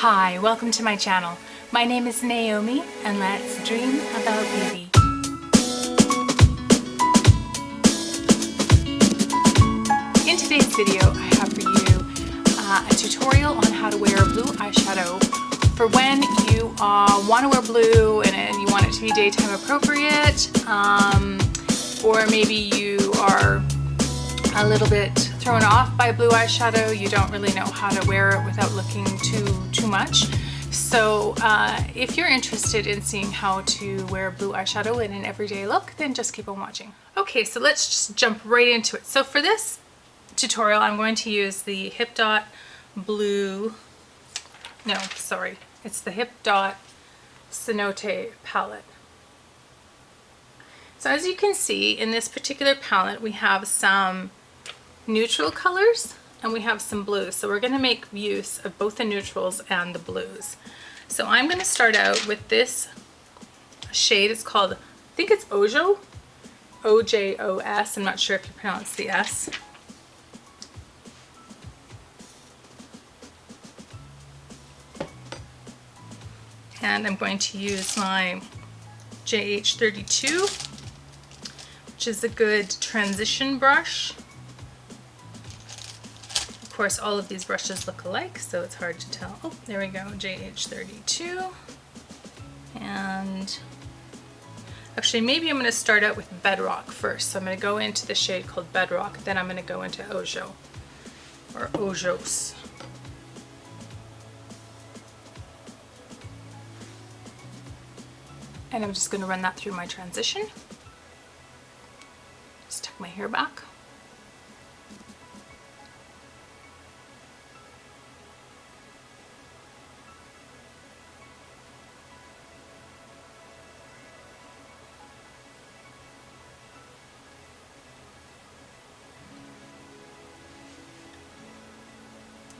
Hi, welcome to my channel. My name is Naomi, and let's dream about beauty. In today's video, I have for you a tutorial on how to wear blue eyeshadow for when you want to wear blue and you want it to be daytime appropriate, or maybe you are a little bit thrown off by blue eyeshadow. You don't really know how to wear it without looking too much. So if you're interested in seeing how to wear blue eyeshadow in an everyday look, then just keep on watching. Okay, so let's just jump right into it. So for this tutorial, I'm going to use the Hip Dot Blue, no, sorry, it's the Hip Dot Cenote palette. So as you can see, in this particular palette, we have some neutral colors and we have some blues. So we're going to make use of both the neutrals and the blues. So I'm going to start out with this shade. It's called, I think it's Ojo, O-J-O-S. I'm not sure if you pronounce the S. And I'm going to use my JH32, which is a good transition brush. Of course, all of these brushes look alike, so it's hard to tell. Oh, there we go, JH32. And actually, maybe I'm going to start out with Bedrock first. So I'm going to go into the shade called Bedrock, then I'm going to go into Ojo, or Ojos. And I'm just going to run that through my transition. Just tuck my hair back.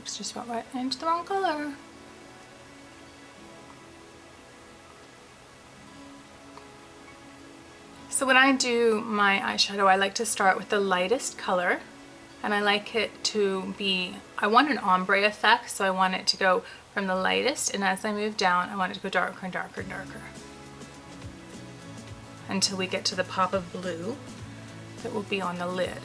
Oops, just went right into the wrong color. So when I do my eyeshadow, I like to start with the lightest color, and I like it to be, I want an ombre effect, so I want it to go from the lightest, and as I move down, I want it to go darker and darker and darker until we get to the pop of blue that will be on the lid.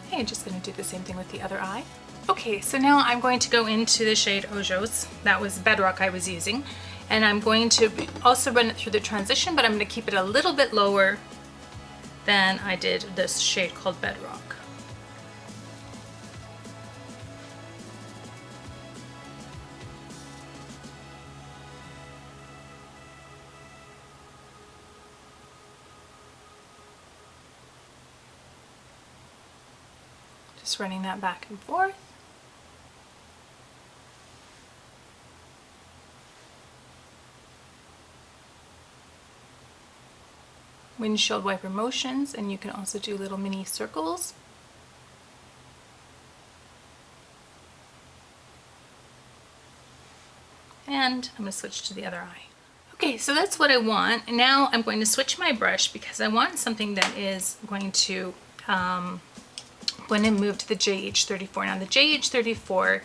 Okay, just going to do the same thing with the other eye. Okay, so now I'm going to go into the shade Ojos. That was Bedrock I was using. And I'm going to also run it through the transition, but I'm going to keep it a little bit lower than I did this shade called Bedrock. Just running that back and forth. Windshield wiper motions, and you can also do little mini circles. And I'm going to switch to the other eye. Okay, so that's what I want. Now I'm going to switch my brush because I want something that is going to move to the JH34. Now the JH34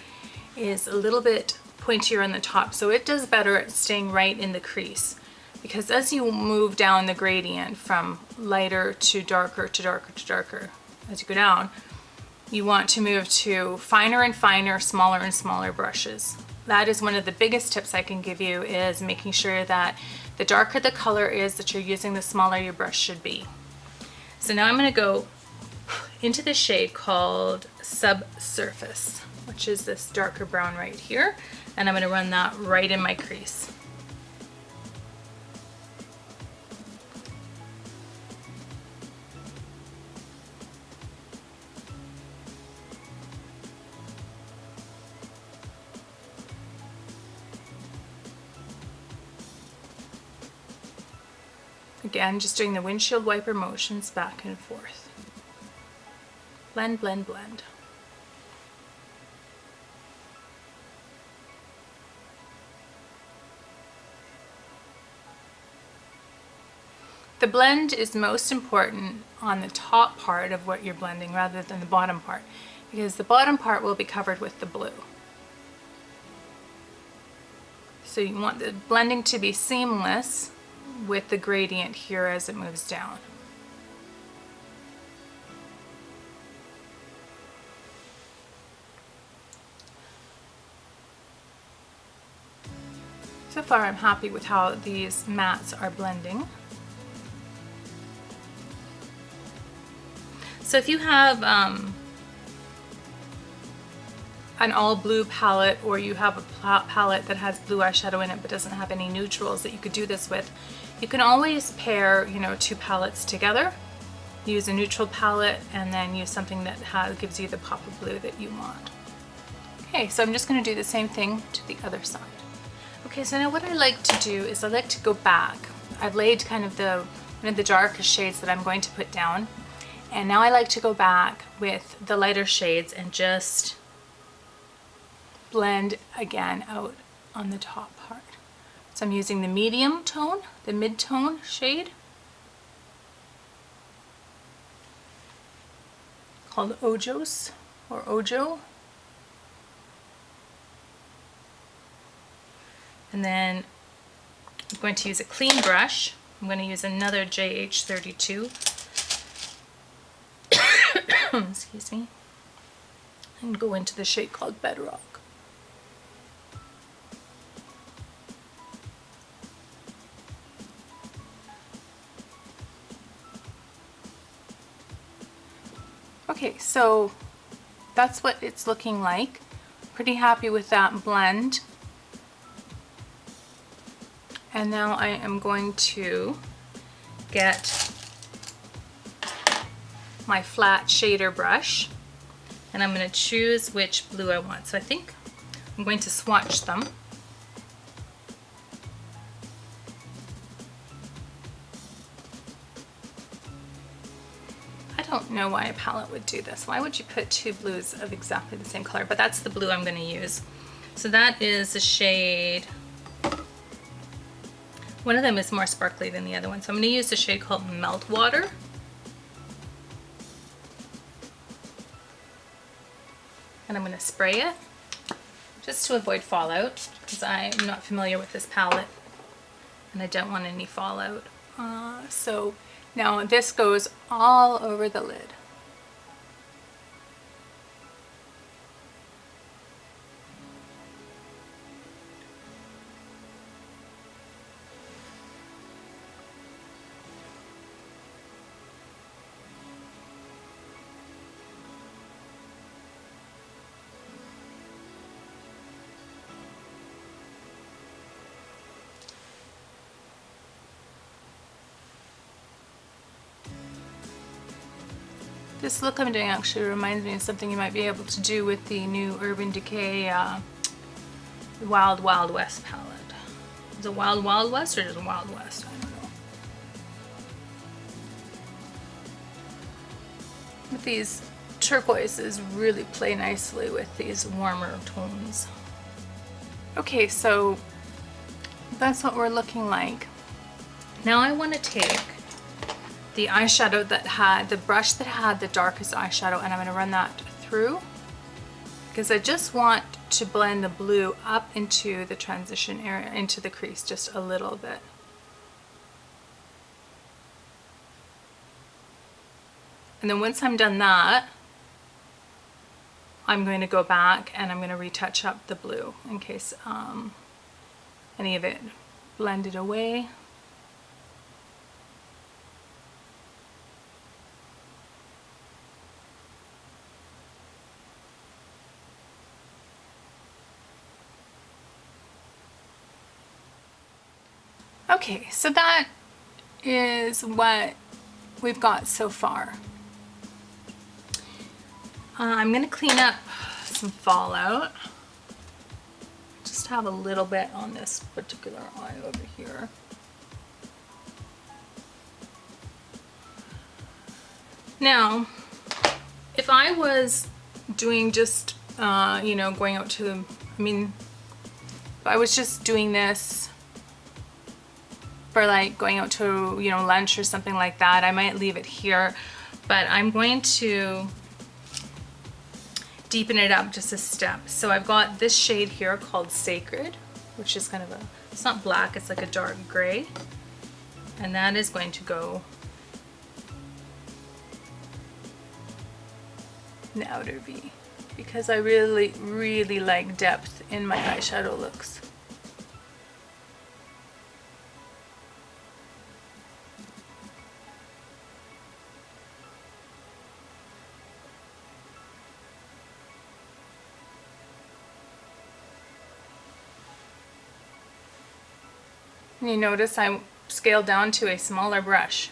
is a little bit pointier on the top, so it does better at staying right in the crease. Because as you move down the gradient from lighter to darker to darker to darker, as you go down, you want to move to finer and finer, smaller and smaller brushes. That is one of the biggest tips I can give you, is making sure that the darker the color is that you're using, the smaller your brush should be. So now I'm going to go into the shade called Subsurface, which is this darker brown right here, and I'm going to run that right in my crease. Again, just doing the windshield wiper motions back and forth. Blend, blend, blend. The blend is most important on the top part of what you're blending rather than the bottom part, because the bottom part will be covered with the blue. So you want the blending to be seamless with the gradient here as it moves down. So far I'm happy with how these mattes are blending. So if you have an all blue palette, or you have a palette that has blue eyeshadow in it but doesn't have any neutrals that you could do this with, you can always pair, you know, two palettes together. Use a neutral palette and then use something that gives you the pop of blue that you want. Okay, so I'm just going to do the same thing to the other side. Okay, so now what I like to do is I like to go back. I've laid kind of one of the darkest shades that I'm going to put down, and now I like to go back with the lighter shades and just blend again out on the top part. So I'm using the medium tone, the mid-tone shade called Ojos or Ojo. And then I'm going to use a clean brush. I'm going to use another JH32. Excuse me. And go into the shade called Bedrock. Okay, so that's what it's looking like. Pretty happy with that blend. And now I am going to get my flat shader brush, and I'm going to choose which blue I want. So I think I'm going to swatch them. I don't know why a palette would do this. Why would you put two blues of exactly the same color? But that's the blue I'm going to use. So that is the shade. One of them is more sparkly than the other one. So I'm going to use the shade called Meltwater. And I'm going to spray it just to avoid fallout, because I'm not familiar with this palette and I don't want any fallout. So now this goes all over the lid. This look I'm doing actually reminds me of something you might be able to do with the new Urban Decay Wild Wild West palette. Is it Wild Wild West or just Wild West? I don't know. But these turquoises really play nicely with these warmer tones. Okay, so that's what we're looking like. Now I want to take the eyeshadow that had, the brush that had the darkest eyeshadow, and I'm going to run that through because I just want to blend the blue up into the transition area, into the crease just a little bit. And then once I'm done that, I'm going to go back and I'm going to retouch up the blue in case any of it blended away. Okay, so that is what we've got so far. I'm going to clean up some fallout. Just have a little bit on this particular eye over here. Now, if I was doing just, you know, going out to the, if I was just doing this for like going out to, you know, lunch or something like that, I might leave it here, but I'm going to deepen it up just a step. So I've got this shade here called Sacred, which is kind of a, it's not black, it's like a dark gray. And that is going to go in the outer V, because I really, really like depth in my eyeshadow looks. And you notice I scaled down to a smaller brush.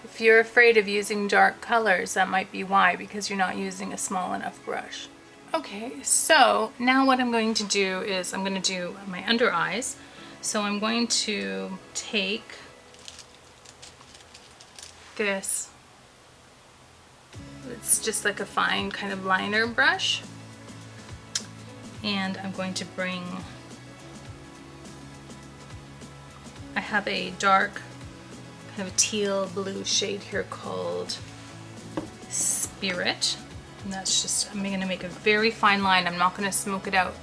If you're afraid of using dark colors, that might be why, because you're not using a small enough brush. Okay, so now what I'm going to do is I'm going to do my under eyes. So I'm going to take this, it's just like a fine kind of liner brush, and I'm going to bring, I have a dark kind of teal blue shade here called Spirit, and that's just, I'm going to make a very fine line. I'm not going to smoke it out.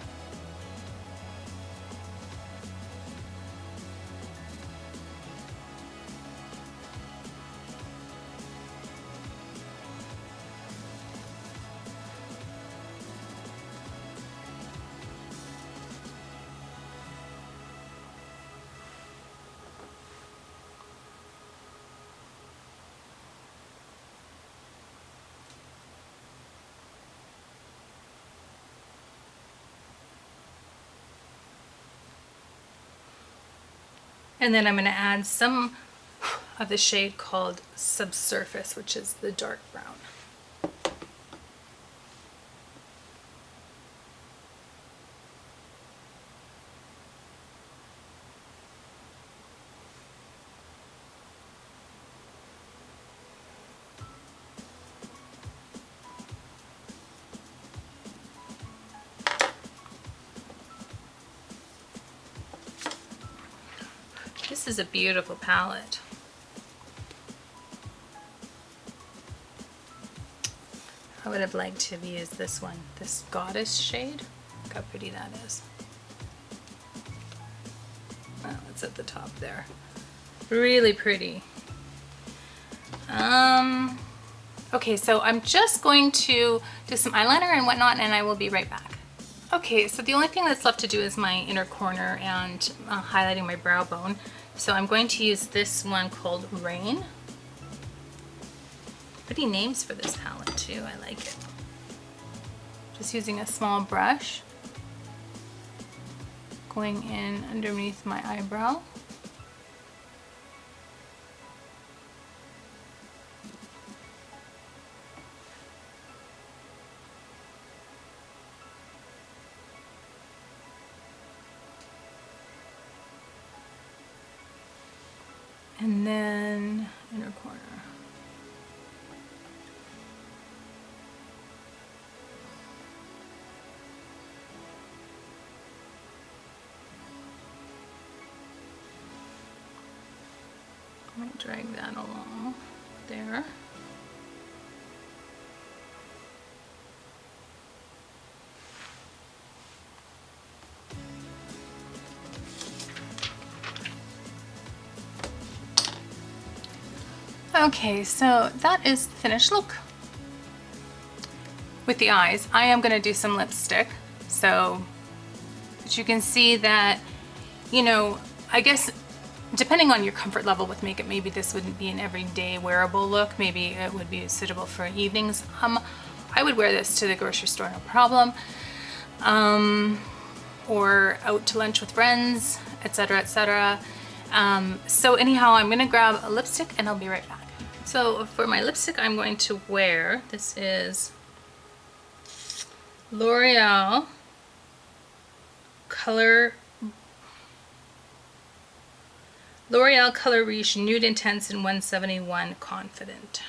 And then I'm going to add some of the shade called Subsurface, which is the dark brown. This is a beautiful palette. I would have liked to have used this one, this Goddess shade. Look how pretty that is. Oh, it's at the top there. Really pretty. Okay, so I'm just going to do some eyeliner and whatnot, and I will be right back. Okay, so the only thing that's left to do is my inner corner and highlighting my brow bone. So I'm going to use this one called Rain. Pretty names for this palette too, I like it. Just using a small brush, going in underneath my eyebrow. And then inner corner. I might drag that along there. Okay, so that is the finished look. With the eyes, I am going to do some lipstick. So, but you can see that, you know, I guess depending on your comfort level with makeup, maybe this wouldn't be an everyday wearable look. Maybe it would be suitable for evenings. I would wear this to the grocery store, no problem. Or out to lunch with friends, etc., etc. So anyhow, I'm gonna grab a lipstick and I'll be right back. So for my lipstick, I'm going to wear, this is L'Oreal Color Riche Nude Intense in 171 Confident.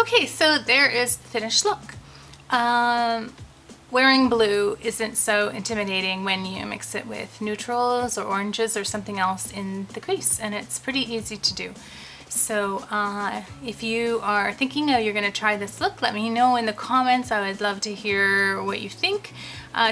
Okay, so there is the finished look. Wearing blue isn't so intimidating when you mix it with neutrals or oranges or something else in the crease, and it's pretty easy to do. So if you are thinking, oh, you're going to try this look, let me know in the comments. I would love to hear what you think.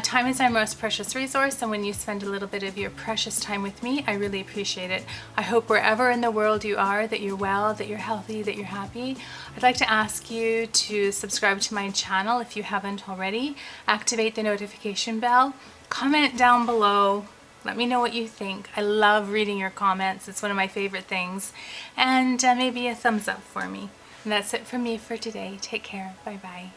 Time is our most precious resource, and when you spend a little bit of your precious time with me, I really appreciate it. I hope wherever in the world you are, that you're well, that you're healthy, that you're happy. I'd like to ask you to subscribe to my channel if you haven't already. Activate the notification bell. Comment down below. Let me know what you think. I love reading your comments. It's one of my favorite things. And maybe a thumbs up for me. And that's it from me for today. Take care. Bye-bye.